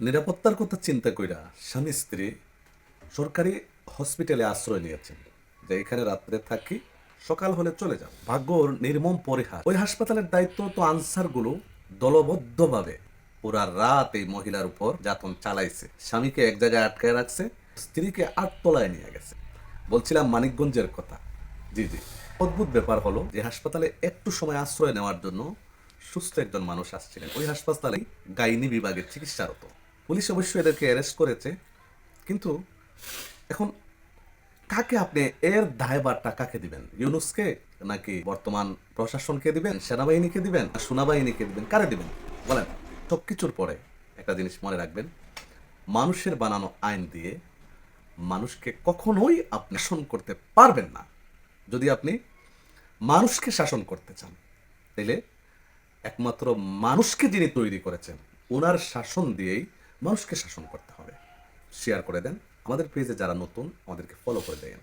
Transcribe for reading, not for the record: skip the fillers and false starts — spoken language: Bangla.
নিরাপত্তার কথা চিন্তা কইরা স্বামী স্ত্রী সরকারি হসপিটালে আশ্রয় নিয়েছেন, যে এখানে রাত্রে থাকি, সকাল হলে চলে যাও। ভাগ্যর নির্মম পরিহার, ওই হাসপাতালের দায়িত্ব তো আনসারগুলো দলবদ্ধভাবে পুরা রাত এই মহিলার উপর যাতন চালাইছে। স্বামীকে এক জায়গায় আটকায় রাখছে, স্ত্রীকে আটতলায় নিয়ে গেছে। বলছিলাম মানিকগঞ্জের কথা। জি জি, অদ্ভুত ব্যাপার হলো যে হাসপাতালে একটু সময় আশ্রয় নেওয়ার জন্য সুস্থ একজন মানুষ আসছিলেন। ওই হাসপাতালে গাইনি বিভাগের চিকিৎসারত। পুলিশ অবশ্য এদেরকে অ্যারেস্ট করেছে, কিন্তু এখন কাকে আপনি এর দায়ভারটা কাকে দিবেন? ইউনুসকে, নাকি বর্তমান প্রশাসনকে দিবেন, সেনাবাহিনীকে দিবেন, সেনাবাহিনীকে দিবেন, কারে দিবেন বলেন? সবকিছুর পরে একটা জিনিস মনে রাখবেন, মানুষের বানানো আইন দিয়ে মানুষকে কখনোই আপনি শাসন করতে পারবেন না। যদি আপনি মানুষকে শাসন করতে চান, তাহলে একমাত্র মানুষকে যিনি তৈরি করেছেন ওনার শাসন দিয়েই মানুষকে শাসন করতে হবে। শেয়ার করে দেন, আমাদের পেজে যারা নতুন আমাদেরকে ফলো করে দেন।